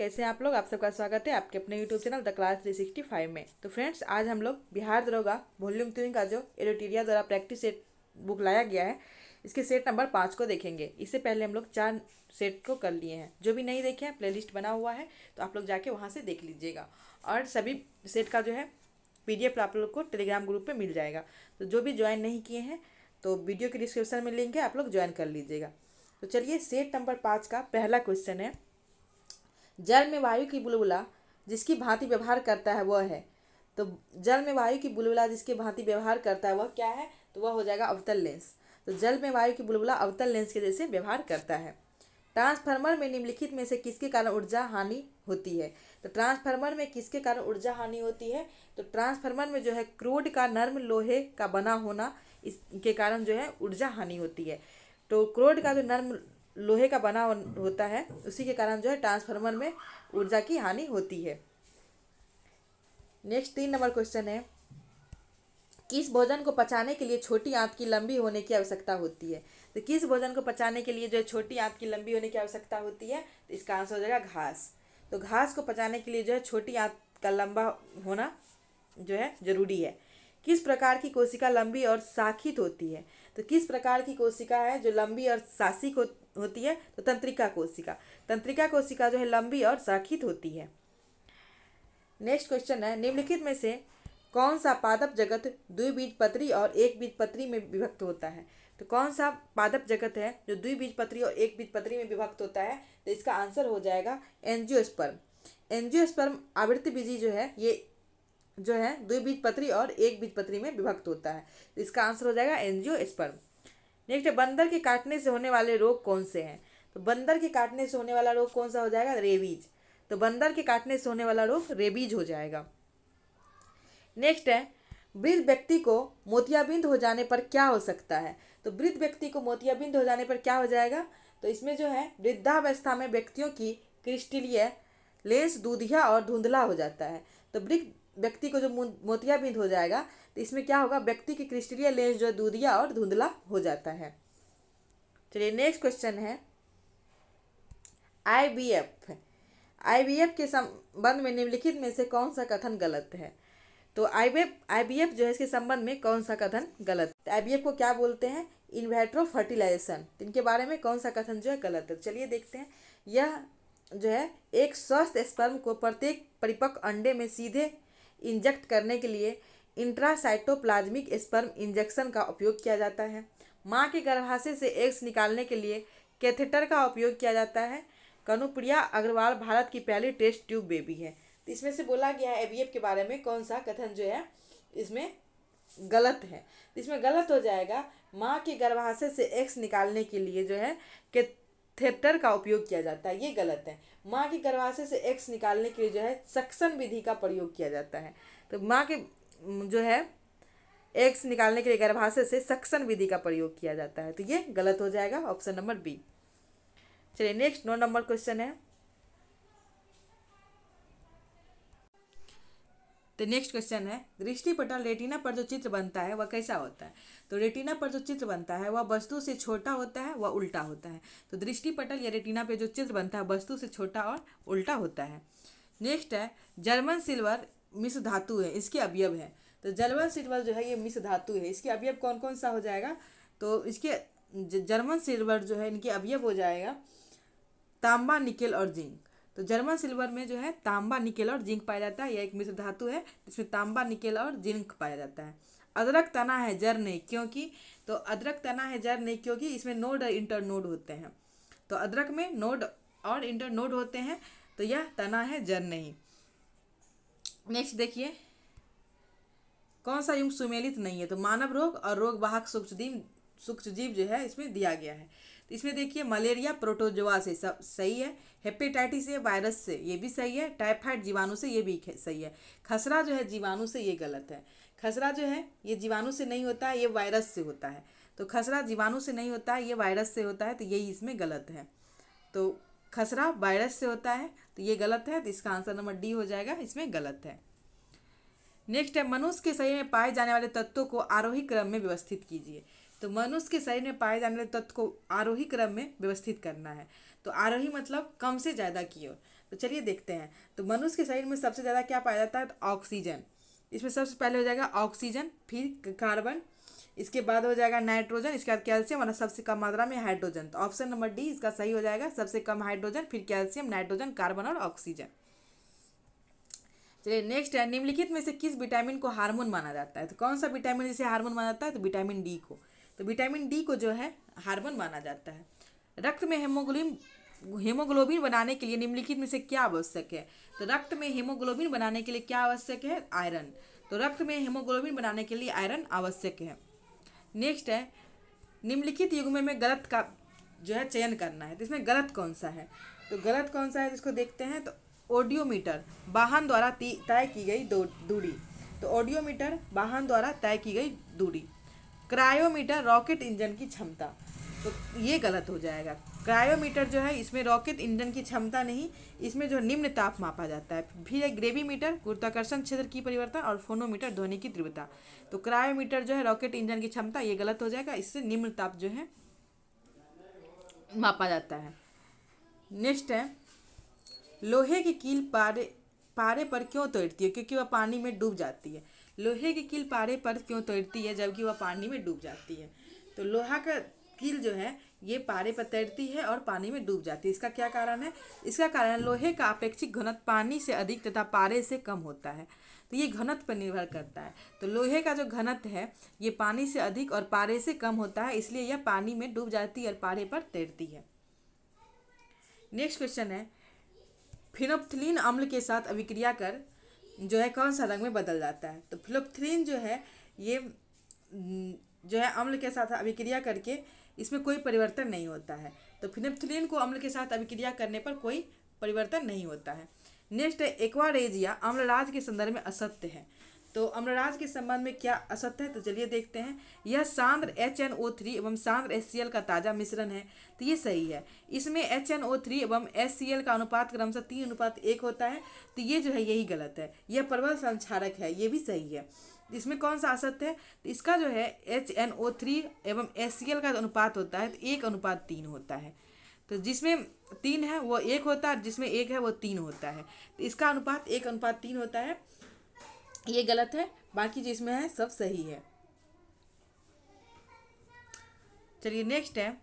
कैसे हैं आप लोग। आप सबका स्वागत है आपके अपने यूट्यूब चैनल द क्लास 365 में। तो फ्रेंड्स, आज हम लोग बिहार दरोगा वॉल्यूम 3 का जो एडिटोरिया द्वारा प्रैक्टिस सेट बुक लाया गया है, इसके सेट नंबर 5 को देखेंगे। इससे पहले हम लोग 4 सेट को कर लिए हैं। जो भी नहीं देखे हैं, प्लेलिस्ट बना हुआ है, तो आप लोग जाके वहाँ से देख लीजिएगा। और सभी सेट का जो है PDF आप लोग को टेलीग्राम ग्रुप पर मिल जाएगा। तो जो भी ज्वाइन नहीं किए हैं, तो वीडियो के डिस्क्रिप्शन में लिंक है, आप लोग ज्वाइन कर लीजिएगा। तो चलिए, सेट नंबर 5 का पहला क्वेश्चन है, जल में वायु की बुलबुला जिसकी भांति व्यवहार करता है वह है। तो जल में वायु की बुलबुला जिसके भांति व्यवहार करता है वह क्या है? तो वह हो जाएगा अवतल लेंस। तो जल में वायु की बुलबुला अवतल लेंस के जैसे व्यवहार करता है। ट्रांसफार्मर में निम्नलिखित में से किसके कारण ऊर्जा हानि होती है? तो ट्रांसफार्मर में किसके कारण ऊर्जा हानि होती है? तो ट्रांसफार्मर में जो है क्रूड का नर्म लोहे का बना होना, इसके कारण जो है ऊर्जा हानि होती है। तो क्रूड का जो नर्म लोहे का बना होता है, उसी के कारण जो है ट्रांसफार्मर में ऊर्जा की हानि होती है। नेक्स्ट 3 नंबर क्वेश्चन है, किस भोजन को पचाने के लिए छोटी आंत की लंबी होने की आवश्यकता होती है? तो किस भोजन को पचाने के लिए जो है छोटी आंत की लंबी होने की आवश्यकता होती है? तो इसका आंसर हो जाएगा घास। तो घास को पचाने के लिए जो है छोटी आंत का लंबा होना जो है जरूरी है। किस प्रकार की कोशिका लंबी और शाखित होती है? तो किस प्रकार की कोशिका है जो लंबी और शाखित होती है? तो तंत्रिका कोशिका। तंत्रिका कोशिका जो है लंबी और शाखित होती है। नेक्स्ट क्वेश्चन है, निम्नलिखित में से कौन सा पादप जगत द्विबीजपत्री और एक बीजपत्री में विभक्त होता है? तो कौन सा पादप जगत है जो द्विबीजपत्री और एक बीजपत्री में विभक्त होता है? तो इसका आंसर हो जाएगा एंजियोस्पर्म। एंजियोस्पर्म आवृत्तिबीजी जो है, ये जो है द्विबीजपत्री और एक बीजपत्री में विभक्त होता है। तो इसका आंसर हो जाएगा एंजियोस्पर्म। नेक्स्ट है, बंदर के काटने से होने वाले रोग कौन से हैं? तो बंदर के काटने से होने वाला रोग कौन सा हो जाएगा? रेबीज। तो बंदर के काटने से होने वाला रोग रेबीज हो जाएगा। नेक्स्ट है, वृद्ध व्यक्ति को मोतियाबिंद हो जाने पर क्या हो सकता है? तो वृद्ध व्यक्ति को मोतियाबिंद हो जाने पर क्या हो जाएगा? तो इसमें जो है वृद्धावस्था में व्यक्तियों की क्रिस्टलीय लेंस दूधिया और धुंधला हो जाता है। तो वृद्ध व्यक्ति को जो मोतियाबिंद हो जाएगा, तो इसमें क्या होगा? व्यक्ति की क्रिस्टलीय लेंस जो है दूधिया और धुंधला हो जाता है। चलिए, नेक्स्ट क्वेश्चन है, IVF। IVF के संबंध में निम्नलिखित में से कौन सा कथन गलत है? तो IVF जो है, इसके संबंध में कौन सा कथन गलत है? IVF को क्या बोलते हैं? इन वैट्रो फर्टिलाइजेशन। इनके बारे में कौन सा कथन जो है गलत है? चलिए देखते हैं। यह जो है एक स्वस्थ स्पर्म को प्रत्येक परिपक्व अंडे में सीधे इंजेक्ट करने के लिए इंट्रासाइटोप्लाज्मिक स्पर्म इंजेक्शन का उपयोग किया जाता है। माँ के गर्भाशय से एग्स निकालने के लिए कैथेटर का उपयोग किया जाता है। कनुप्रिया अग्रवाल भारत की पहली टेस्ट ट्यूब बेबी है। तो इसमें से बोला गया है IVF के बारे में कौन सा कथन जो है इसमें गलत है? तो इसमें गलत हो जाएगा, माँ के गर्भाशय से एग्स निकालने के लिए जो है कैथेटर का उपयोग किया जाता है, ये गलत है। माँ के गर्भाशय से एग्स निकालने के लिए जो है सक्शन विधि का प्रयोग किया जाता है। तो माँ के जो है एग्स निकालने के लिए गर्भाशय से सक्शन विधि का प्रयोग किया जाता है। तो ये गलत हो जाएगा, ऑप्शन नंबर बी। चलिए, नेक्स्ट 9 नंबर क्वेश्चन है। तो नेक्स्ट क्वेश्चन है, दृष्टिपटल रेटिना पर जो चित्र बनता है वह कैसा होता है? तो रेटिना पर जो चित्र बनता है वह वस्तु से छोटा होता है, वह उल्टा होता है। तो दृष्टिपटल या रेटिना पे जो चित्र बनता है वस्तु से छोटा और उल्टा होता है। नेक्स्ट है, जर्मन सिल्वर मिश्र धातु है, इसके अवयव है। तो जर्मन सिल्वर जो है ये मिश्र धातु है, इसके अवयव कौन कौन सा हो जाएगा? तो इसके जर्मन सिल्वर जो है इनके अवयव हो जाएगा तांबा, निकेल और जिंक। तो जर्मन सिल्वर में जो है तांबा, निकेल और जिंक पाया जाता है। यह एक मिश्र धातु है जिसमें तांबा, निकेल और जिंक पाया जाता है। अदरक तना है जड़ नहीं, क्योंकि? तो अदरक तना है जड़ नहीं क्योंकि इसमें नोड और इंटर नोड होते हैं। तो अदरक में नोड और इंटर नोड होते हैं, तो यह तना है जड़ नहीं। नेक्स्ट देखिए, कौन सा युग सुमेलित नहीं है? तो मानव रोग और रोग वाहक सूक्ष्मजीव जो है इसमें दिया गया है। तो इसमें देखिए, मलेरिया प्रोटोजोआ से सब सही है, हेपेटाइटिस ए वायरस से ये भी सही है, टाइफाइड जीवाणु से ये भी सही है। खसरा जो है जीवाणु से, ये गलत है। खसरा जो है ये जीवाणु से नहीं होता है, ये वायरस से होता है। तो खसरा जीवाणु से नहीं होता है, ये वायरस से होता है, तो यही इसमें गलत है। तो खसरा वायरस से होता है, तो ये गलत है। तो इसका आंसर नंबर डी हो जाएगा, इसमें गलत है। नेक्स्ट है, मनुष्य के शरीर में पाए जाने वाले तत्वों को आरोही क्रम में व्यवस्थित कीजिए। तो मनुष्य के शरीर में पाए जाने वाले तत्व को आरोही क्रम में व्यवस्थित करना है। तो आरोही मतलब कम से ज़्यादा की ओर। तो चलिए देखते हैं। तो मनुष्य के शरीर में सबसे ज़्यादा क्या पाया जाता है? तो ऑक्सीजन। इसमें सबसे पहले हो जाएगा ऑक्सीजन, फिर कार्बन, इसके बाद हो जाएगा नाइट्रोजन, इसके बाद कैल्शियम और सबसे कम मात्रा में हाइड्रोजन। तो ऑप्शन नंबर डी इसका सही हो जाएगा, सबसे कम हाइड्रोजन, फिर कैल्शियम, नाइट्रोजन, कार्बन और ऑक्सीजन। चलिए नेक्स्ट है, निम्नलिखित में से किस विटामिन को हार्मोन माना जाता है? तो कौन सा विटामिन जिसे हार्मोन माना जाता है? तो विटामिन डी को। तो विटामिन डी को जो है हार्मोन माना जाता है। रक्त में हीमोग्लोबिन बनाने के लिए निम्नलिखित में से क्या आवश्यक है? तो रक्त में हीमोग्लोबिन बनाने के लिए क्या आवश्यक है? आयरन। तो रक्त में हीमोग्लोबिन बनाने के लिए आयरन आवश्यक है। नेक्स्ट है, निम्नलिखित युग्म में गलत का जो है चयन करना है। तो इसमें गलत कौन सा है? तो गलत कौन सा है इसको देखते हैं। तो ऑडियोमीटर वाहन द्वारा तय की गई दूरी। तो ऑडियोमीटर वाहन द्वारा तय की गई दूरी। क्रायोमीटर रॉकेट इंजन की क्षमता। तो ये गलत हो जाएगा। क्रायोमीटर जो है इसमें रॉकेट इंजन की क्षमता नहीं, इसमें जो निम्न ताप मापा जाता है। फिर है ग्रेविमीटर गुरुत्वाकर्षण क्षेत्र की परिवर्तन, और फोनोमीटर ध्वनि की तीव्रता। तो क्रायोमीटर जो है रॉकेट इंजन की क्षमता, ये गलत हो जाएगा। इससे निम्न ताप जो है मापा जाता है। नेक्स्ट है, लोहे की कील पारे पर क्यों तैरती है? क्योंकि वह पानी में डूब जाती है। लोहे की कील पारे पर क्यों तैरती है जबकि वह पानी में डूब जाती है? तो लोहा का कील जो है ये पारे पर तैरती है और पानी में डूब जाती है। इसका क्या कारण है? इसका कारण लोहे का अपेक्षित घनत्व पानी से अधिक तथा पारे से कम होता है। तो ये घनत्व पर निर्भर करता है। तो लोहे का जो घनत्व है ये पानी से अधिक और पारे से कम होता है, इसलिए यह पानी में डूब जाती है और पारे पर तैरती है। नेक्स्ट क्वेश्चन है, फिनोप्थिलीन अम्ल के साथ अभिक्रिया कर जो है कौन सा रंग में बदल जाता है? तो फिनोप्थिलीन जो है ये जो है अम्ल के साथ अभिक्रिया करके इसमें कोई परिवर्तन नहीं होता है। तो फिनोप्थिलीन को अम्ल के साथ अभिक्रिया करने पर कोई परिवर्तन नहीं होता है। नेक्स्ट है, एक्वारेजिया अम्लराज के संदर्भ में असत्य है। तो अम्लराज के संबंध में क्या असत्य है? तो चलिए देखते हैं। यह सांद्र HNO3 एवं सांद्र HCl का ताजा मिश्रण है। तो ये सही है। इसमें HNO3 एवं HCl का अनुपात क्रमशः 3:1 होता है। तो ये जो है यही गलत है। यह प्रबल संक्षारक है, ये भी सही है। इसमें कौन सा असत्य है? तो इसका जो है HNO3 एवं HCl का अनुपात होता है तो 1:3 होता है। तो जिसमें 3 है वो 1 होता है, जिसमें 1 है वो 3 होता है। तो इसका अनुपात 1:3 होता है, ये गलत है। बाकी जिसमें है सब सही है। चलिए नेक्स्ट है,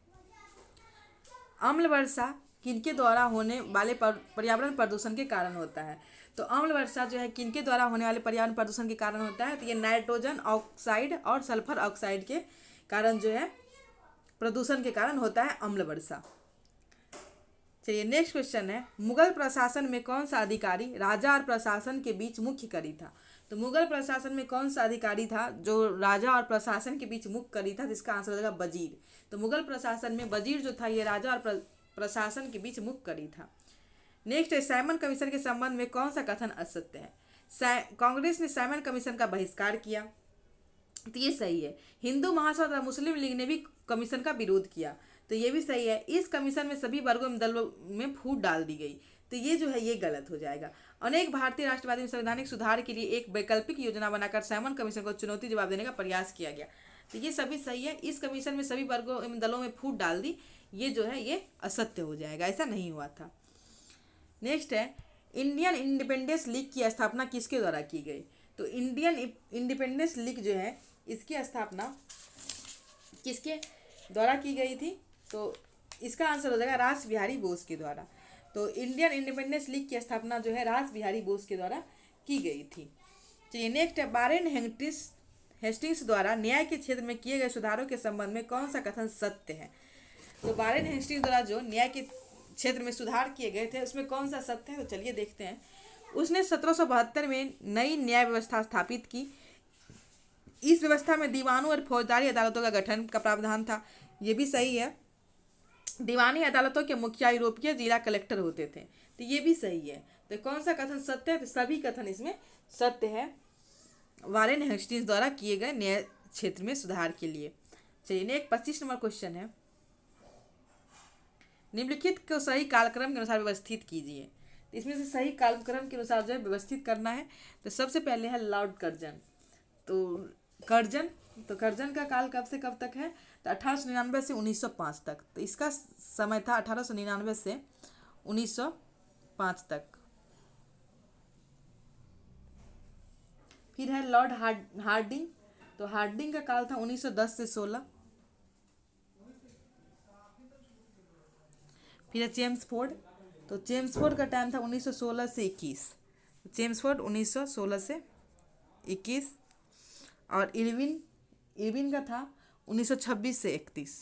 अम्ल वर्षा किनके द्वारा होने वाले पर्यावरण प्रदूषण के कारण होता है? तो अम्ल वर्षा जो है किनके द्वारा होने वाले पर्यावरण प्रदूषण के कारण होता है? तो ये नाइट्रोजन ऑक्साइड और सल्फर ऑक्साइड के कारण जो है प्रदूषण के कारण होता है अम्ल वर्षा। चलिए नेक्स्ट क्वेश्चन है, मुगल प्रशासन में कौन सा अधिकारी राजा और प्रशासन के बीच मुख्य कड़ी था? तो मुगल प्रशासन में कौन सा अधिकारी था जो राजा और प्रशासन के बीच मुख्य कड़ी था? जिसका आंसर हो जाएगा वजीर। तो मुगल प्रशासन में वजीर जो था ये राजा और प्रशासन के बीच मुख्य कड़ी था। नेक्स्ट है, साइमन कमीशन के संबंध में कौन सा कथन असत्य है? कांग्रेस ने साइमन कमीशन का बहिष्कार किया। तो ये सही है। हिंदू महासभा तथा मुस्लिम लीग ने भी कमीशन का विरोध किया। तो ये भी सही है। इस कमीशन में सभी वर्गों एवं दलों में फूट डाल दी गई। तो ये जो है ये गलत हो जाएगा। अनेक भारतीय राष्ट्रवादी में संवैधानिक सुधार के लिए एक वैकल्पिक योजना बनाकर साइमन कमीशन को चुनौती जवाब देने का प्रयास किया गया। तो ये सभी सही है। इस कमीशन में सभी वर्गों एवं दलों में फूट डाल दी, ये जो है ये असत्य हो जाएगा, ऐसा नहीं हुआ था। नेक्स्ट है, इंडियन इंडिपेंडेंस लीग की स्थापना किसके द्वारा की गई? तो इंडियन इंडिपेंडेंस लीग जो है इसकी स्थापना किसके द्वारा की गई थी? तो इसका आंसर हो जाएगा रास बिहारी बोस के द्वारा। तो इंडियन इंडिपेंडेंस लीग की स्थापना जो है रास बिहारी बोस के द्वारा की गई थी। चलिए नेक्स्ट है, वारेन हेस्टिंग्स द्वारा न्याय के क्षेत्र में किए गए सुधारों के संबंध में कौन सा कथन सत्य है? तो वारेन हेस्टिंग्स द्वारा जो न्याय के क्षेत्र में सुधार किए गए थे उसमें कौन सा सत्य है? तो चलिए देखते हैं। उसने 1772 में नई न्याय व्यवस्था स्थापित की। इस व्यवस्था में दीवानों और फौजदारी अदालतों का गठन का प्रावधान था, ये भी सही है। दीवानी अदालतों के मुखिया यूरोपीय जिला कलेक्टर होते थे, तो ये भी सही है। तो कौन सा कथन सत्य है? तो सभी कथन इसमें सत्य है वारेन हेस्टिंग्स द्वारा किए गए न्याय क्षेत्र में सुधार के लिए। चलिए नेक्स्ट 25 नंबर क्वेश्चन है, निम्नलिखित को सही कालक्रम के अनुसार व्यवस्थित कीजिए। तो इसमें से सही कालक्रम के अनुसार जो है व्यवस्थित करना है। तो सबसे पहले है लॉर्ड कर्जन। तो कर्जन का काल कब से कब तक है? तो 1899 से 1905 तक। तो इसका समय था 1899 से 1905 5 तक। फिर है लॉर्ड हार्डिंग, तो हार्डिंग का काल था 1910 से 16। फिर है चेम्सफोर्ड, तो चेम्सफोर्ड का टाइम था 1916 से 21। चेम्सफोर्ड 1916 से 21। और इरविन, इरविन का था 1926 से 31।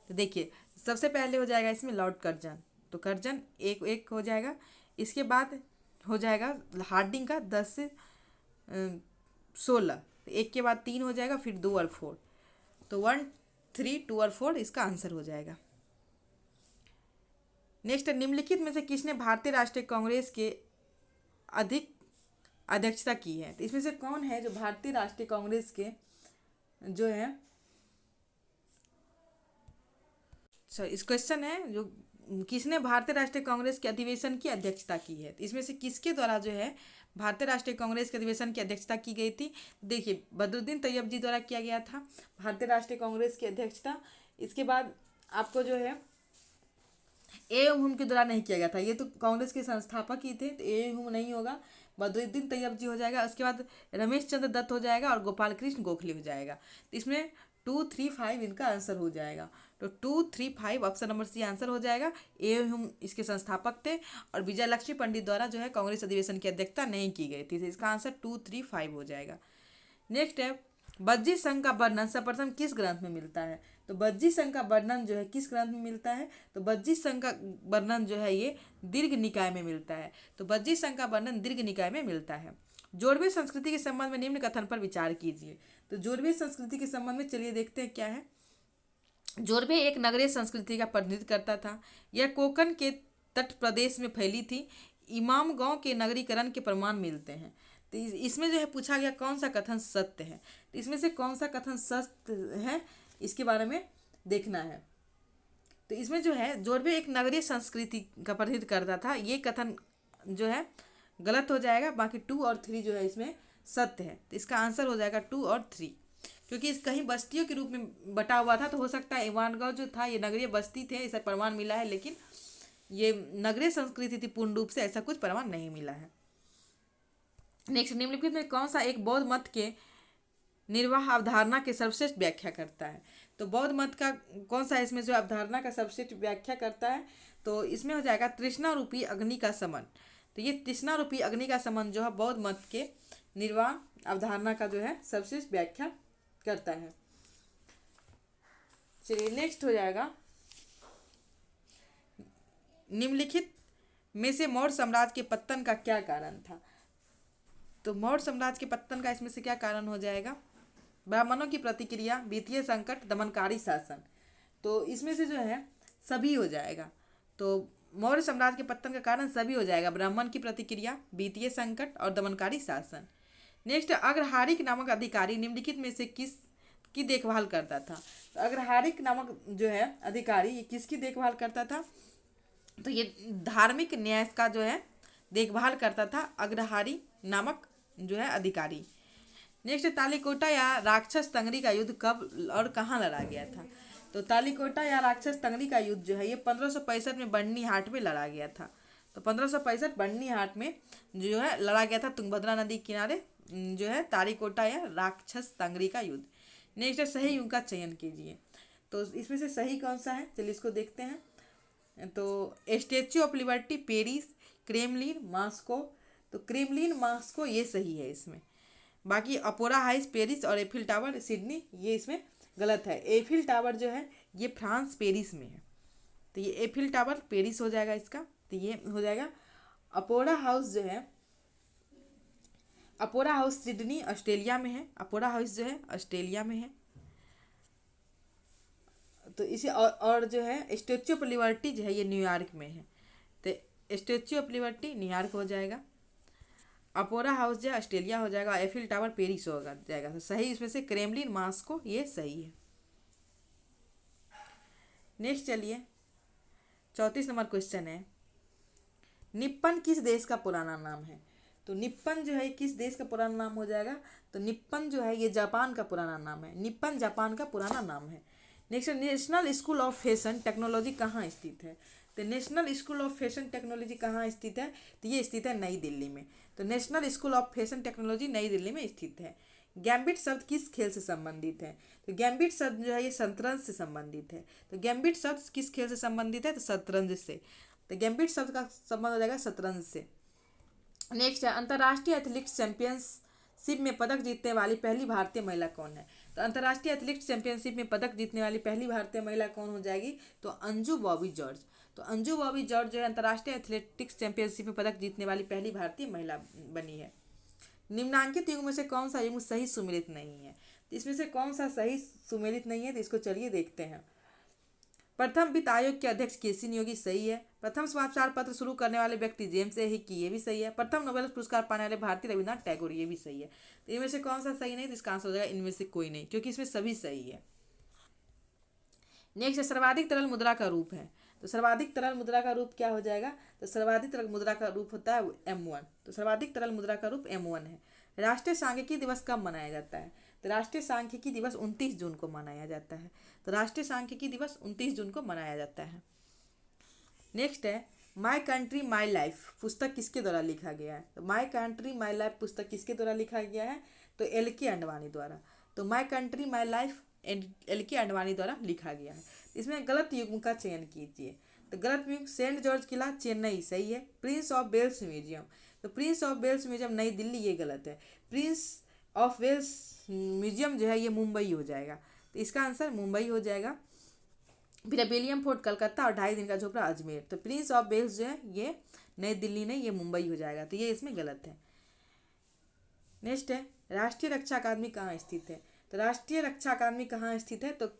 तो देखिए सबसे पहले हो जाएगा इसमें लॉर्ड कर्जन, तो कर्जन एक एक हो जाएगा। इसके बाद हो जाएगा हार्डिंग का 10 से 16, तो एक के बाद 3 हो जाएगा, फिर 2 और 4, तो 1 3 2 और 4 इसका आंसर हो जाएगा। नेक्स्ट, निम्नलिखित में से किसने भारतीय राष्ट्रीय कांग्रेस के अधिक अध्यक्षता की है? तो इसमें से कौन है जो भारतीय राष्ट्रीय कांग्रेस के जो है, इस क्वेश्चन है जो किसने भारतीय राष्ट्रीय कांग्रेस के अधिवेशन की अध्यक्षता की है? तो इसमें से किसके द्वारा जो है भारतीय राष्ट्रीय कांग्रेस के अधिवेशन की अध्यक्षता की गई थी? देखिए बदरुद्दीन तैयब जी द्वारा किया गया था भारतीय राष्ट्रीय कांग्रेस की अध्यक्षता। इसके बाद आपको जो है ए हुम के द्वारा नहीं किया गया था, ये तो कांग्रेस के संस्थापक ही थे, तो ए हुम नहीं होगा, बदरुद्दीन तैयब जी हो जाएगा। उसके बाद रमेश चंद्र दत्त हो जाएगा और गोपाल कृष्ण गोखले हो जाएगा। तो इसमें 2 3 5 इनका आंसर हो जाएगा। तो 2 3 5 ऑप्शन नंबर सी आंसर हो जाएगा। ए हुम इसके संस्थापक थे और विजय लक्ष्मी पंडित द्वारा जो है कांग्रेस अधिवेशन की अध्यक्षता नहीं की गई थी। तो इसका आंसर 2 3 5 हो जाएगा। नेक्स्ट है बज्जी संघ का वर्णन सर्वप्रथम किस ग्रंथ में मिलता है? तो बज्जी संघ का वर्णन जो है किस ग्रंथ में मिलता है? तो बज्जी संघ का वर्णन जो है ये दीर्घ निकाय में मिलता है। तो बज्जी संघ का वर्णन दीर्घ निकाय में मिलता है। जोड़वे संस्कृति के संबंध में निम्न कथन पर विचार कीजिए। तो जोड़वे संस्कृति के संबंध में चलिए देखते हैं क्या है। जोड़वे एक नगरीय संस्कृति का प्रतिनिधित्व करता था। यह कोकण के तट प्रदेश में फैली थी। इमाम गांव के नगरीकरण के प्रमाण मिलते हैं। तो इसमें जो है पूछा गया कौन सा कथन सत्य है, तो इसमें से कौन सा कथन सत्य है इसके बारे में देखना है। तो इसमें जो है जोड़वे एक नगरीय संस्कृति का प्रतिनिधित्व करता था, ये कथन जो है गलत हो जाएगा। बाकी 2 और 3 जो है इसमें सत्य है। तो इसका आंसर हो जाएगा 2 और 3, क्योंकि इस कहीं बस्तियों के रूप में बटा हुआ था, तो हो सकता है ईमानगांव जो था ये नगरीय बस्ती थे, ऐसा प्रमाण मिला है, लेकिन ये नगरीय संस्कृति थी पूर्ण रूप से, ऐसा कुछ प्रमाण नहीं मिला है। नेक्स्ट, निम्नलिखित में कौन सा एक बौद्ध मत के निर्वाह अवधारणा के सर्वश्रेष्ठ व्याख्या करता है? तो बौद्ध मत का कौन सा इसमें जो अवधारणा का सर्वश्रेष्ठ व्याख्या करता है? तो इसमें हो जाएगा तृष्णा रूपी अग्नि का समन। तो ये तृष्णा रूपी अग्नि का समन जो है बौद्ध मत के निर्वाह अवधारणा का जो है सर्वश्रेष्ठ व्याख्या करता है। चलिए नेक्स्ट हो जाएगा, निम्नलिखित में से मौर्य साम्राज्य के पतन का क्या कारण था? तो मौर्य साम्राज्य के पतन का इसमें से क्या कारण हो जाएगा? ब्राह्मणों की प्रतिक्रिया, वित्तीय संकट, दमनकारी शासन। तो इसमें से जो है सभी हो जाएगा। तो मौर्य साम्राज्य के पतन का कारण सभी हो जाएगा, ब्राह्मण की प्रतिक्रिया, वित्तीय संकट और दमनकारी शासन। नेक्स्ट, अग्रहारिक नामक अधिकारी निम्नलिखित में से किस की देखभाल करता था? तो अग्रहारिक नामक जो है अधिकारी ये किसकी देखभाल करता था? तो ये धार्मिक न्याय का जो है देखभाल करता था अग्रहारी नामक जो है अधिकारी। नेक्स्ट, तालीकोटा या राक्षस तंगरी का युद्ध कब और कहाँ लड़ा गया था? तो तालीकोटा या राक्षस तंगरी का युद्ध जो है ये 1565 में बन्नी हाट में लड़ा गया था। तो 1565 बन्नी हाट में जो है लड़ा गया था तुंगभद्रा नदी किनारे जो है तालीकोटा या राक्षस तंगरी का युद्ध। नेक्स्ट, सही युग का चयन कीजिए। तो इसमें से सही कौन सा है, चलिए इसको देखते हैं। तो statue of liberty Paris, Kremlin Moscow. तो क्रेमलिन मॉस्को ये सही है इसमें। बाकी अपोरा हाउस पेरिस और एफिल टावर सिडनी ये इसमें गलत है। एफिल टावर जो है ये फ्रांस पेरिस में है, तो ये एफिल टावर पेरिस हो जाएगा इसका। तो ये हो जाएगा अपोरा हाउस जो है, अपोरा हाउस सिडनी ऑस्ट्रेलिया में है। अपोरा हाउस जो है ऑस्ट्रेलिया में है। तो इसे और जो है स्टेच्यू ऑफ लिबर्टी जो है ये न्यूयॉर्क में है। तो स्टेच्यू ऑफ लिबर्टी न्यूयॉर्क हो जाएगा, अपोरा हाउस जो है ऑस्ट्रेलिया हो जाएगा, एफिल टावर पेरिस होगा जाएगा। तो सही इसमें से क्रेमलिन मॉस्को ये सही है। नेक्स्ट चलिए 34 नंबर क्वेश्चन है, निप्पन किस देश का पुराना नाम है? तो निप्पन जो है किस देश का पुराना नाम हो जाएगा? तो निप्पन जो है ये जापान का पुराना नाम है। निप्पन जापान का पुराना नाम है। Next, national school of fashion technology कहाँ स्थित है? तो national school of fashion technology कहाँ स्थित है? तो ये स्थित है नई दिल्ली में। तो national school of fashion technology नई दिल्ली में स्थित है। गैम्बिट शब्द किस खेल से संबंधित है? तो गैम्बिट शब्द जो है ये शतरंज से संबंधित है। तो गैम्बिट शब्द किस खेल से संबंधित है? तो शतरंज से। तो गैम्बिट शब्द का संबंध हो जाएगा शतरंज से। नेक्स्ट है, अंतर्राष्ट्रीय एथलेटिक्स चैंपियनशिप में पदक जीतने वाली पहली भारतीय महिला कौन है? तो अंतर्राष्ट्रीय एथलेटिक्स चैंपियनशिप में पदक जीतने वाली पहली भारतीय महिला कौन हो जाएगी? तो अंजू बॉबी जॉर्ज। तो अंजू बॉबी जॉर्ज जो है अंतर्राष्ट्रीय एथलेटिक्स चैंपियनशिप में पदक जीतने वाली पहली भारतीय महिला बनी है। निम्नांकित युग में से कौन सा युग सही सुमेलित नहीं है? तो इसमें से कौन सा सही सुमेलित नहीं है? तो इसको चलिए देखते हैं। प्रथम वित्त आयोग के अध्यक्ष केसी नियोगी, सही है। प्रथम समाचार पत्र शुरू करने वाले व्यक्ति जेम्स ए हिकी, ये भी सही है। प्रथम नोबेल पुरस्कार पाने वाले भारतीय रविन्द्रनाथ टैगोर, ये भी सही है। तो इनमें से कौन सा सही नहीं? तो इसका आंसर हो जाएगा इनमें से कोई नहीं, क्योंकि इसमें सभी सही है। नेक्स्ट, सर्वाधिक तरल मुद्रा का रूप है। तो सर्वाधिक तरल मुद्रा का रूप क्या हो जाएगा? तो सर्वाधिक तरल मुद्रा का रूप होता है M1। तो सर्वाधिक तरल मुद्रा का रूप M1 है। राष्ट्रीय सांख्यिकी दिवस कब मनाया जाता है? तो राष्ट्रीय सांख्यिकी दिवस 29 जून को मनाया जाता है। तो राष्ट्रीय सांख्यिकी दिवस 29 जून को मनाया जाता है। नेक्स्ट है, माई कंट्री माई लाइफ पुस्तक किसके द्वारा लिखा गया है? तो माई कंट्री माई लाइफ पुस्तक किसके द्वारा लिखा गया है? तो LK आडवाणी द्वारा। तो my country my life LK Advani द्वारा लिखा गया है। इसमें गलत युग्म का चयन कीजिए। तो गलत युग्म, सेंट जॉर्ज किला चेन्नई, सही है। प्रिंस ऑफ वेल्स म्यूजियम, तो प्रिंस ऑफ वेल्स म्यूजियम नई दिल्ली, ये गलत है। प्रिंस ऑफ वेल्स म्यूजियम जो है ये मुंबई हो जाएगा। तो इसका आंसर मुंबई हो जाएगा। फिर विलियम फोर्ट कलकत्ता और 2.5 दिन का झोपड़ा अजमेर। तो प्रिंस ऑफ वेल्स जो है ये नई दिल्ली नहीं, ये मुंबई हो जाएगा। तो ये इसमें गलत है। नेक्स्ट है, राष्ट्रीय रक्षा अकादमी कहाँ स्थित है? तो राष्ट्रीय रक्षा अकादमी कहाँ स्थित है? तो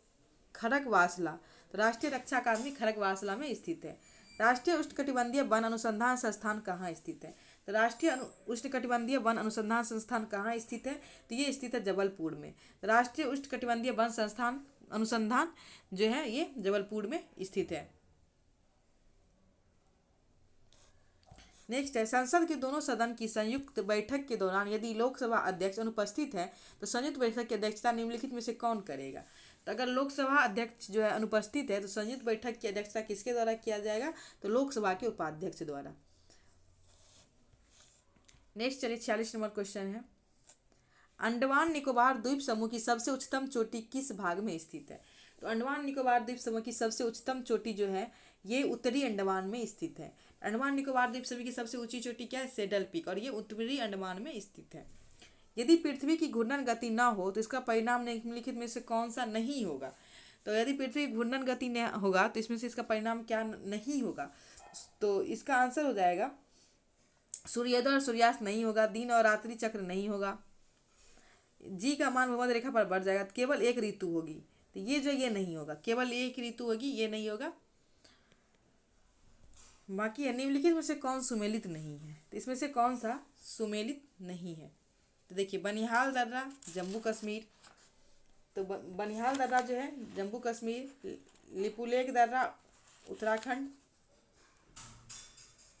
खड़गवासला। तो राष्ट्रीय रक्षा अकादमी खड़गवासला में स्थित है। राष्ट्रीय उष्णकटिबंधीय वन अनुसंधान संस्थान कहाँ स्थित है? तो राष्ट्रीय उष्णकटिबंधीय वन अनुसंधान संस्थान कहाँ स्थित है? तो ये स्थित है जबलपुर में। तो राष्ट्रीय उष्णकटिबंधीय वन संस्थान अनुसंधान जो है ये जबलपुर में स्थित है। नेक्स्ट है, संसद के दोनों सदन की संयुक्त बैठक के दौरान यदि लोकसभा अध्यक्ष अनुपस्थित है तो संयुक्त बैठक की अध्यक्षता निम्नलिखित में से कौन करेगा? तो अगर लोकसभा अध्यक्ष जो है अनुपस्थित है तो संयुक्त बैठक की अध्यक्षता किसके द्वारा किया जाएगा? तो लोकसभा के उपाध्यक्ष द्वारा। नेक्स्ट चलिए 46 नंबर क्वेश्चन है, अंडमान निकोबार द्वीप समूह की सबसे उच्चतम चोटी किस भाग में स्थित है? तो अंडमान निकोबार द्वीप समूह की सबसे उच्चतम चोटी जो है ये उत्तरी अंडमान में स्थित है। अंडमान निकोबार द्वीप समूह की सबसे ऊंची चोटी क्या है? सैडल पीक, और ये उत्तरी अंडमान में स्थित है। यदि पृथ्वी की घूर्णन गति न हो तो इसका परिणाम निम्नलिखित में से कौन सा नहीं होगा? तो यदि पृथ्वी की घूर्णन गति न होगा तो इसमें से इसका परिणाम क्या नहीं होगा? तो इसका आंसर हो जाएगा सूर्योदय और सूर्यास्त नहीं होगा, दिन और रात्रि चक्र नहीं होगा, जी का मान भूमध्य रेखा पर बढ़ जाएगा, केवल एक ऋतु होगी। तो ये जो ये नहीं होगा, केवल एक ऋतु होगी, ये नहीं होगा। बाकी निम्नलिखित में से कौन सुमेलित नहीं है? तो इसमें से कौन सा सुमेलित नहीं है? तो देखिए, बनिहाल दर्रा जम्मू कश्मीर। तो बनिहाल दर्रा जो है जम्मू कश्मीर, लिपुलेख दर्रा उत्तराखंड,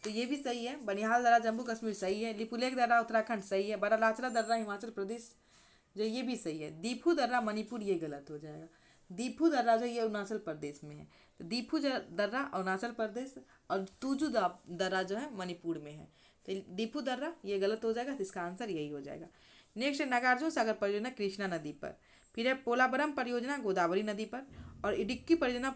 तो ये भी सही है। बनिहाल दर्रा जम्मू कश्मीर सही है। लिपुलेख दर्रा उत्तराखंड सही है। बरालाचला दर्रा हिमाचल प्रदेश जो ये भी सही है। दीफू दर्रा मणिपुर, ये गलत हो जाएगा। दीफू दर्रा जो ये अरुणाचल प्रदेश में है। तो दीफू दर्रा अरुणाचल प्रदेश और तुजू दर्रा जो है मणिपुर में है। तो दीफू दर्रा ये गलत हो जाएगा। तो इसका आंसर यही हो जाएगा। नेक्स्ट है, नागार्जुन सागर परियोजना कृष्णा नदी पर। फिर है पोलावरम परियोजना गोदावरी नदी पर, और इडिक्की परियोजना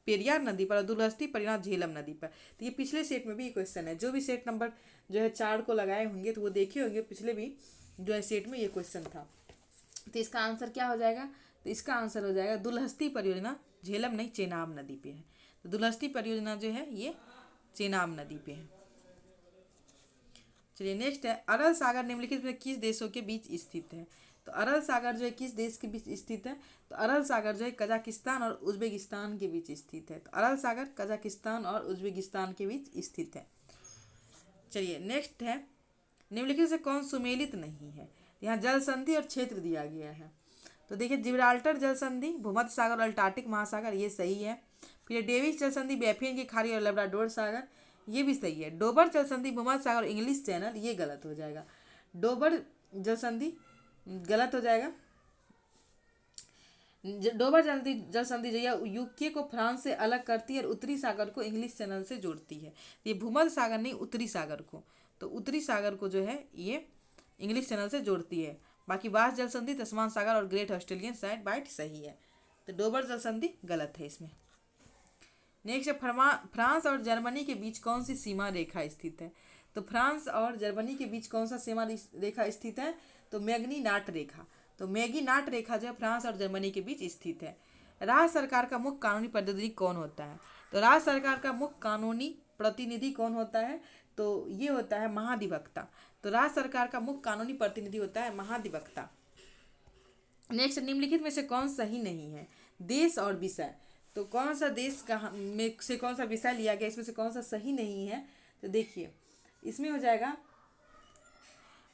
पेरियार नदी पर, और दुलहस्ती परियोजना झेलम नदी पर। तो ये पिछले सेट में भी क्वेश्चन है। जो भी सेट नंबर जो है 4 को लगाए होंगे तो वो देखे होंगे, पिछले भी जो है सेट में ये क्वेश्चन था। तो इसका आंसर क्या हो जाएगा? तो इसका आंसर हो जाएगा दुलहस्ती परियोजना झेलम नहीं चेनाब नदी पे है। तो दुलहस्ती परियोजना जो है ये चेनाब नदी पे है। चलिए नेक्स्ट है, अरल सागर निम्नलिखित में किस देशों के बीच स्थित है? तो अरल सागर जो है किस देश के बीच स्थित है? तो अरल सागर जो है कजाकिस्तान और उज्बेकिस्तान के बीच स्थित है। तो अरल सागर कजाकिस्तान और उज्बेकिस्तान के बीच स्थित है। चलिए नेक्स्ट है, निम्नलिखित से कौन सुमेलित नहीं है? यहाँ जल संधि और क्षेत्र दिया गया है। तो देखिए, जिब्राल्टर जल संधि, भूमध्य सागर और अल्टार्कटिक महासागर, ये सही है। फिर डेविस जल संधि, बैफियन की खाड़ी और लैब्राडोर सागर, ये भी सही है। डोबर जल संधि, भूमध्य सागर और इंग्लिश चैनल, ये गलत हो जाएगा। डोबर जल संधि गलत हो जाएगा। डोबर जल संधि जो है यूके को फ्रांस से अलग करती है और उत्तरी सागर को इंग्लिश चैनल से जोड़ती है। ये भूमध्य सागर नहीं, उत्तरी सागर को, तो उत्तरी सागर को जो है ये इंग्लिश चैनल से जोड़ती है। बाकी वास्ट जल संधि तस्मान सागर और ग्रेट ऑस्ट्रेलियन साइड बाइट सही है, तो डोबर जल संधि गलत है इसमें। नेक्स्ट फ्रांस और जर्मनी के बीच कौन सी सीमा रेखा स्थित है? तो फ्रांस और जर्मनी के बीच कौन सा सीमा रेखा स्थित है? तो मैग्नी नाट रेखा। तो मैगी नाट रेखा जो है फ्रांस और जर्मनी के बीच स्थित है। राज्य सरकार का मुख्य कानूनी प्रतिनिधि कौन होता है? तो राज्य सरकार का मुख्य कानूनी प्रतिनिधि कौन होता है? तो ये होता है महाधिवक्ता। तो राज्य सरकार का मुख्य कानूनी प्रतिनिधि होता है महाधिवक्ता। नेक्स्ट, निम्नलिखित में से कौन सही नहीं है? देश और विषय। तो कौन सा देश का में से कौन सा विषय लिया गया, इसमें से कौन सा सही नहीं है? तो देखिए इसमें हो जाएगा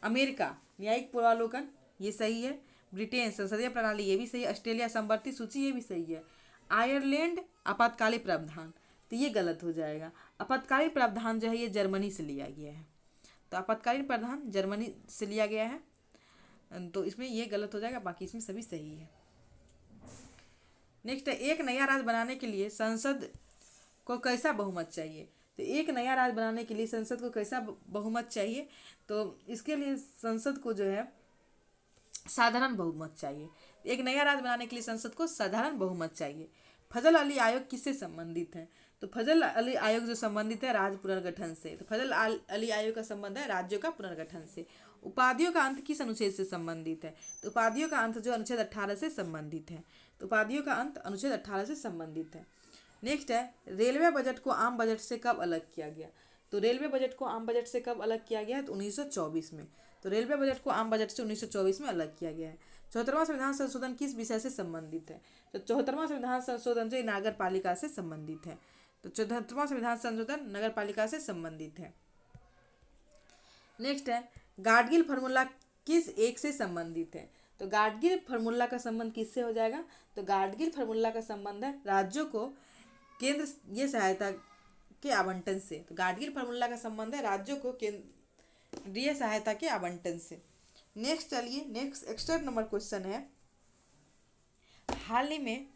अमेरिका न्यायिक पूर्वावलोकन, ये सही है। ब्रिटेन संसदीय प्रणाली, ये भी सही है। ऑस्ट्रेलिया समवर्ती सूची, ये भी सही है। आयरलैंड आपातकालीन प्रावधान, तो ये गलत हो जाएगा। आपातकालीन प्रावधान जो है ये जर्मनी से लिया गया है, तो आपातकालीन प्रावधान जर्मनी से लिया गया है, तो इसमें ये गलत हो जाएगा, बाकी इसमें सभी सही है। नेक्स्ट है, एक नया राज्य बनाने के लिए संसद को कैसा बहुमत चाहिए? तो एक नया राज्य बनाने के लिए संसद को कैसा बहुमत चाहिए? तो इसके लिए संसद को जो है साधारण बहुमत चाहिए। एक नया राज्य बनाने के लिए संसद को साधारण बहुमत चाहिए। फजल अली आयोग किससे संबंधित है? तो फजल अली आयोग जो संबंधित है राज्य पुनर्गठन से, तो फजल अली आयोग का संबंध है राज्यों का पुनर्गठन से। उपाधियों का अंत किस अनुच्छेद से संबंधित है? तो उपाधियों का अंत जो अनुच्छेद 18 से संबंधित है, तो उपाधियों का अंत अनुच्छेद 18 से संबंधित है। नेक्स्ट है, रेलवे बजट को आम बजट से कब अलग किया गया? तो रेलवे बजट को आम बजट से कब अलग किया गया है? तो 1924 में। तो रेलवे बजट को आम बजट से 1924 में अलग किया गया है। 74वां संविधान संशोधन किस विषय से संबंधित है? तो 74वां संविधान संशोधन जो नगर पालिका से संबंधित है, तो 74वां संविधान संशोधन नगर पालिका से संबंधित है। नेक्स्ट है, गाडगिल फार्मूला किस एक से संबंधित है? तो गाडगिल फार्मूला का संबंध किससे हो जाएगा? तो गाडगिल फार्मूला का संबंध है राज्यों को केंद्र ये सहायता के आवंटन से। तो गाडगिल फार्मूला का संबंध है राज्यों को केंद्रीय सहायता के आवंटन से। नेक्स्ट चलिए, नेक्स्ट एक्स्ट्रा नंबर क्वेश्चन है, हाल ही में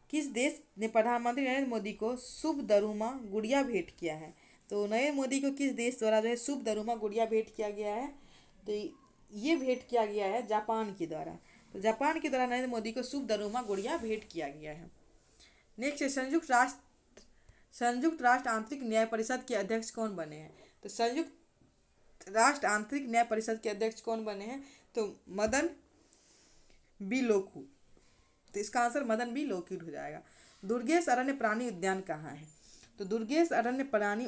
किस देश ने प्रधानमंत्री नरेंद्र मोदी को शुभ दरुमा गुड़िया भेंट किया है? तो नरेंद्र मोदी को किस देश द्वारा जो है शुभ दरुमा गुड़िया भेंट किया गया है? तो ये भेंट किया गया है जापान के द्वारा। तो जापान के द्वारा नरेंद्र मोदी को शुभ दरुमा गुड़िया भेंट किया गया है। नेक्स्ट, संयुक्त राष्ट्र आंतरिक न्याय परिषद के अध्यक्ष कौन बने हैं? तो संयुक्त राष्ट्र आंतरिक न्याय परिषद के अध्यक्ष कौन बने हैं? तो मदन बी लोकुर। तो इसका आंसर मदन बी लोकुर हो जाएगा। दुर्गेश अरण्य प्राणी उद्यान कहाँ है? तो दुर्गेश अरण्य प्राणी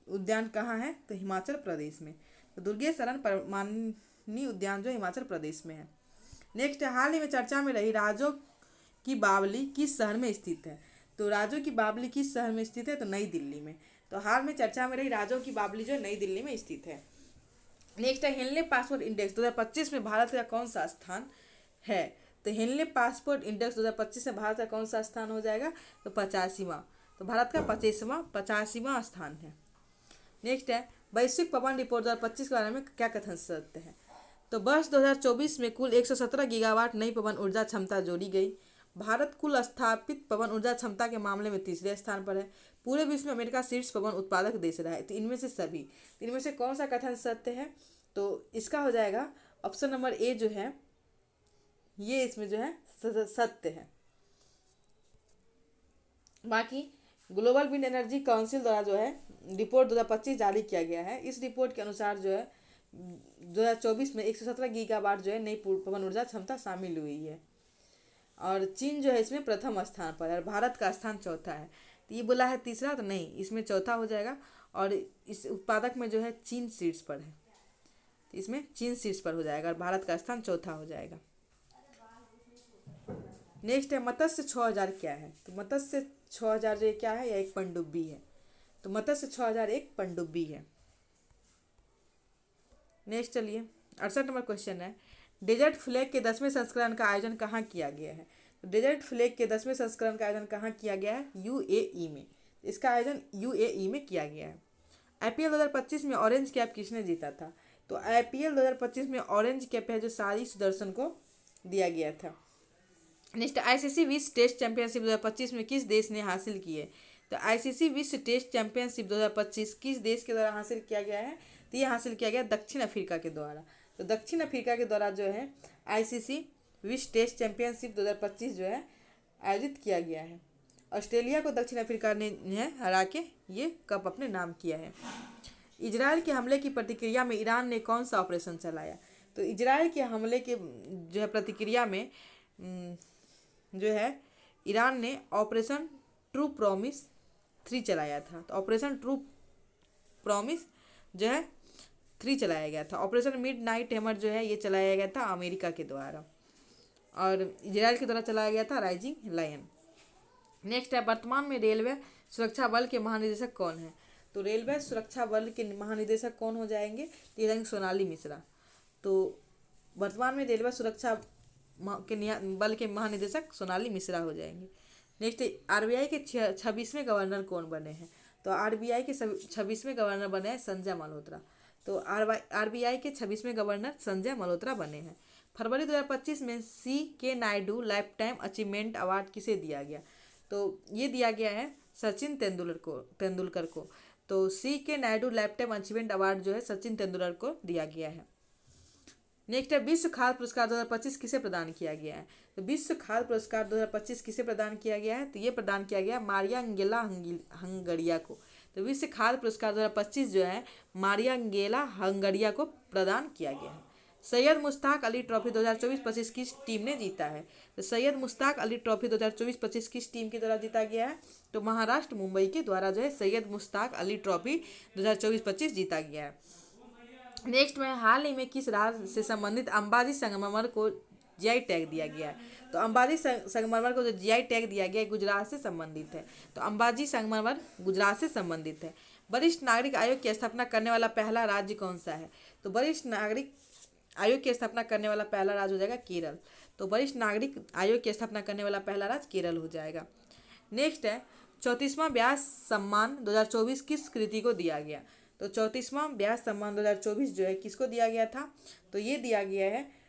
उद्यान कहाँ है? तो हिमाचल प्रदेश में। तो दुर्गेश अरण्य प्राणी उद्यान जो हिमाचल प्रदेश में है। नेक्स्ट, हाल ही में चर्चा में रही राजो की बावली किस शहर में स्थित है? तो राजो की बावली किस शहर में स्थित है? तो नई दिल्ली में। तो हाल में चर्चा में रही राजो की बावली जो नई दिल्ली में स्थित है। नेक्स्ट है, हेनले पासपोर्ट इंडेक्स 2025 में भारत का कौन सा स्थान है? तो हेनले पासपोर्ट इंडेक्स 2025 में भारत का कौन सा स्थान हो जाएगा? तो 85वां। तो भारत का 85वां स्थान है। नेक्स्ट है, वैश्विक पवन रिपोर्ट 2025 के बारे में क्या कथन सत्य है? तो वर्ष 2024 में कुल 117 गीगावाट नई पवन ऊर्जा क्षमता जोड़ी गई। भारत कुल स्थापित पवन ऊर्जा क्षमता के मामले में तीसरे स्थान पर है। पूरे विश्व में अमेरिका शीर्ष पवन उत्पादक देश रहा है। तो इनमें से सभी, इनमें से कौन सा कथन सत्य है? तो इसका हो जाएगा ऑप्शन नंबर ए जो है ये इसमें जो है सत्य है। बाकी ग्लोबल विंड एनर्जी काउंसिल द्वारा जो है रिपोर्ट 2025 जारी किया गया है। इस रिपोर्ट के अनुसार जो है 2024 में 117 गीगावाट जो है नई पवन ऊर्जा क्षमता शामिल हुई है, और चीन जो है इसमें प्रथम स्थान पर है और भारत का स्थान चौथा है। तो ये बोला है तीसरा, तो नहीं, इसमें चौथा हो जाएगा, और इस उत्पादक में जो है चीन शीर्ष पर है, तो इसमें चीन शीर्ष पर हो जाएगा और भारत का स्थान चौथा हो जाएगा। नेक्स्ट है, मत्स्य 6000 क्या है? तो मत्स्य 6000 जो क्या है? यह एक पनडुब्बी है। तो मत्स्य 6000 एक पनडुब्बी है। नेक्स्ट चलिए, 68 नंबर क्वेश्चन है, डेजर्ट फ्लैग के 10वें संस्करण का आयोजन कहाँ किया गया है? तो डेजर्ट फ्लैग के 10वें संस्करण का आयोजन कहाँ किया गया है? यूएई में। इसका आयोजन यूएई में किया गया है। आईपीएल 2025 में ऑरेंज कैप किसने जीता था? तो आईपीएल 2025 में ऑरेंज कैप है जो साई सुदर्शन को दिया गया था। नेक्स्ट, आईसीसी विश्व टेस्ट चैंपियनशिप 2025 में किस देश ने हासिल की है? तो आईसीसी विश्व टेस्ट चैंपियनशिप 2025 किस देश के द्वारा हासिल किया गया है? तो ये हासिल किया गया दक्षिण अफ्रीका के द्वारा। तो दक्षिण अफ्रीका के द्वारा जो है आईसीसी विश्व टेस्ट चैंपियनशिप 2025 जो है आयोजित किया गया है। ऑस्ट्रेलिया को दक्षिण अफ्रीका ने हरा के ये कप अपने नाम किया है। इजराइल के हमले की प्रतिक्रिया में ईरान ने कौन सा ऑपरेशन चलाया? तो इजराइल के हमले के जो है प्रतिक्रिया में जो है ईरान ने ऑपरेशन ट्रू प्रॉमिस 3 चलाया था। तो ऑपरेशन ट्रू प्रॉमिस जो है 3 चलाया गया था। ऑपरेशन मिड नाइट हैमर जो है ये चलाया गया था अमेरिका के द्वारा, और इजराइल के द्वारा चलाया गया था राइजिंग लायन। नेक्स्ट है, वर्तमान में रेलवे सुरक्षा बल के महानिदेशक कौन है? तो रेलवे सुरक्षा बल के महानिदेशक कौन हो जाएंगे? तो ये रहेंगे सोनाली मिश्रा। तो वर्तमान में रेलवे सुरक्षा बल के महानिदेशक सोनाली मिश्रा हो जाएंगे। नेक्स्ट, आरबीआई के 26वें गवर्नर कौन बने हैं? तो आरबीआई के 26वें गवर्नर बने हैं संजय मल्होत्रा। तो आरबीआई के 26वें गवर्नर संजय मल्होत्रा बने हैं। फरवरी 2025 में C.K. Naidu life time achievement award किसे दिया गया? तो ये दिया गया है सचिन तेंदुलकर को। तो C.K. Naidu life time achievement award जो है सचिन तेंदुलकर को दिया गया है। नेक्स्ट है, विश्व खाद्य पुरस्कार 2025 किसे प्रदान किया गया है? तो विश्व खाद्य पुरस्कार 2025 किसे प्रदान किया गया है? तो ये प्रदान किया गया मारिया अंगेला हंगरिया को। तो विश्व खाद्य पुरस्कार 2025 जो है मारिया अंगेला हंगरिया को प्रदान किया गया है। सैयद मुश्ताक अली ट्रॉफी 2024-25 किस टीम ने जीता है? तो सैयद मुश्ताक अली ट्रॉफी 2024-25 किस टीम के द्वारा जीता गया है? तो महाराष्ट्र मुंबई के द्वारा जो है सैयद मुश्ताक अली ट्रॉफी 2024-25 जीता गया है। नेक्स्ट में, हाल ही में किस राज्य से संबंधित अंबाजी संगमरमर को जीआई टैग दिया गया है? तो अंबाजी संगमरमर को जो जीआई टैग दिया गया है गुजरात से संबंधित है। तो अंबाजी संगमरमर गुजरात से संबंधित है। वरिष्ठ नागरिक आयोग की स्थापना करने वाला पहला राज्य कौन सा है? तो वरिष्ठ नागरिक आयोग की स्थापना करने वाला पहला राज्य हो जाएगा केरल। तो वरिष्ठ नागरिक आयोग की स्थापना करने वाला पहला राज्य केरल हो जाएगा। नेक्स्ट है, 34वां व्यास सम्मान 2024 किस कृति को दिया गया? तो 34वां व्यास सम्मान 2024 जो है किसको दिया गया था? तो ये दिया गया है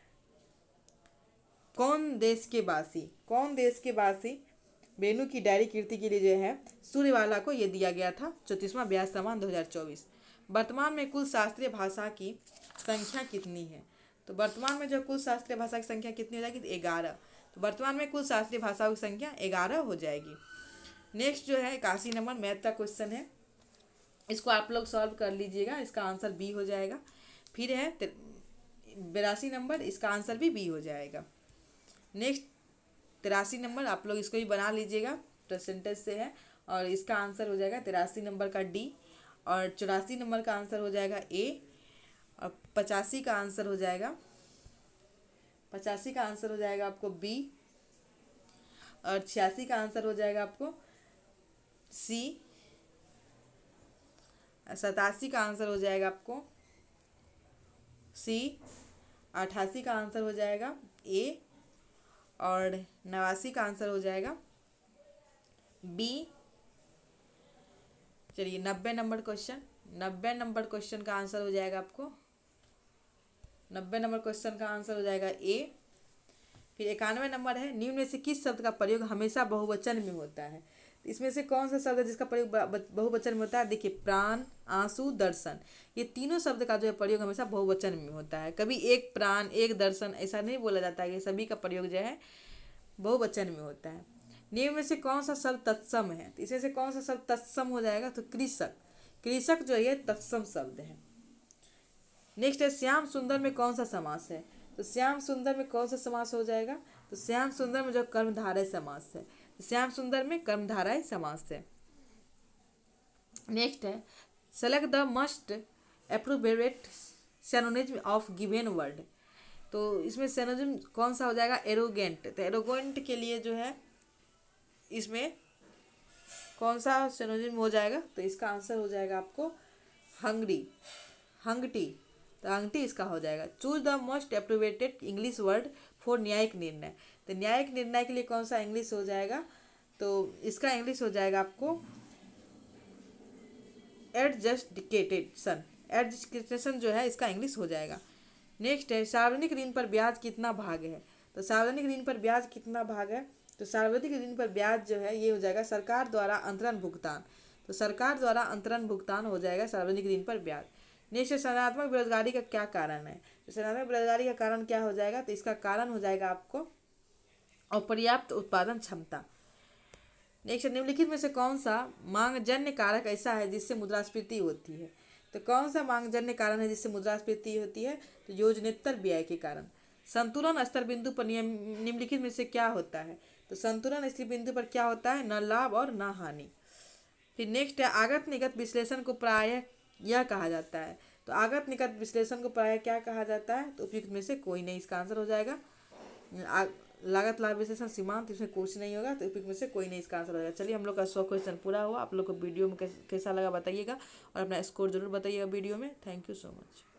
कौन देश के वासी बेनू की डायरी कीर्ति के लिए जो है सूर्यवाला को ये दिया गया था 34वां व्यास सम्मान 2024। वर्तमान में कुल शास्त्रीय भाषा की संख्या कितनी है? तो वर्तमान में जो कुल शास्त्रीय भाषा की संख्या कितनी हो जाएगी? 11। तो वर्तमान में कुल शास्त्रीय भाषाओं की संख्या 11 हो जाएगी। नेक्स्ट जो है 81 नंबर मैथ का क्वेश्चन है, इसको आप लोग सॉल्व कर लीजिएगा। इसका आंसर बी हो जाएगा। फिर है 82 नंबर, इसका आंसर भी बी हो जाएगा। नेक्स्ट 83 नंबर आप लोग इसको भी बना लीजिएगा, परसेंटेज से है, और इसका आंसर हो जाएगा 83 नंबर का डी, और 84 नंबर का आंसर हो जाएगा ए, और 85 का आंसर हो जाएगा 85 का आंसर हो जाएगा आपको बी, और 86 का आंसर हो जाएगा आपको सी, 87 का आंसर हो जाएगा आपको सी, 88 का आंसर हो जाएगा ए, और 89 का आंसर हो जाएगा बी। चलिए 90 नंबर क्वेश्चन का आंसर हो जाएगा आपको 90 नंबर क्वेश्चन का आंसर हो जाएगा ए। फिर 91 नंबर है, निम्न में से किस शब्द का प्रयोग हमेशा बहुवचन में होता है? इसमें से कौन सा शब्द है जिसका प्रयोग बहुवचन में होता है? देखिए, प्राण, आंसू, दर्शन, ये तीनों शब्द का जो है प्रयोग हमेशा बहुवचन में होता है। कभी एक प्राण एक दर्शन ऐसा नहीं बोला जाता है, ये सभी का प्रयोग जो है बहुवचन में होता है। निम्न में से कौन सा शब्द तत्सम है? तो इसमें से कौन सा शब्द तत्सम हो जाएगा? तो कृषक जो है तत्सम शब्द है। नेक्स्ट है, श्याम सुंदर में कौन सा समास है? तो श्याम सुंदर में कौन सा समास हो जाएगा? तो श्याम सुंदर में जो कर्मधारय समास है, श्याम सुंदर में कर्मधारय समास है। नेक्स्ट है, select the must appropriate synonym of given word. तो इसमें सिनोनिम कौन सा हो जाएगा? एरोगेंट। तो एरोगेंट के लिए जो है इसमें कौन सा सिनोनिम हो जाएगा? तो इसका आंसर हो जाएगा आपको हंगटी। तो हंगटी इसका हो जाएगा। Choose the most appropriated English word for न्यायिक निर्णय। तो न्यायिक निर्णय के लिए कौन सा इंग्लिश हो जाएगा? तो इसका इंग्लिश हो जाएगा आपको एडजस्टिकेशन जो है इसका इंग्लिश हो जाएगा। नेक्स्ट है, सार्वजनिक ऋण पर ब्याज कितना भाग है? तो सार्वजनिक ऋण पर ब्याज कितना भाग है? तो सार्वजनिक ऋण पर ब्याज जो है ये हो जाएगा सरकार द्वारा अंतरण भुगतान। तो सरकार द्वारा अंतरण भुगतान हो जाएगा सार्वजनिक ऋण पर ब्याज। नेक्स्ट, संज्ञानात्मक बेरोजगारी का क्या कारण है? तो संज्ञानात्मक बेरोजगारी का कारण क्या हो जाएगा? तो इसका कारण हो जाएगा आपको अपर्याप्त उत्पादन क्षमता। नेक्स्ट, निम्नलिखित में से कौन सा मांगजन्य कारक ऐसा है जिससे मुद्रास्फीति होती है? तो कौन सा मांगजन्य कारण है जिससे मुद्रास्फीति होती है? तो योजनेतर व्यय के कारण। संतुलन स्तर बिंदु पर निम्नलिखित में से क्या होता है? तो संतुलन स्तर बिंदु पर क्या होता है? न लाभ और न हानि। फिर नेक्स्ट है, आगत निगत विश्लेषण को प्रायः यह कहा जाता है। तो आगत निगत विश्लेषण को प्रायः क्या कहा जाता है? तो उपयुक्त में से कोई नहीं, इसका आंसर हो जाएगा लागत लाभ विश्लेषण सीमांत, इसमें कुछ नहीं होगा, तो उपयुक्त में से कोई नहीं, इसका आंसर हो जाएगा। चलिए, हम लोग का 100 क्वेश्चन पूरा हुआ। आप लोग को वीडियो में कैसा लगा बताइएगा और अपना स्कोर जरूर बताइएगा वीडियो में। Thank you so much.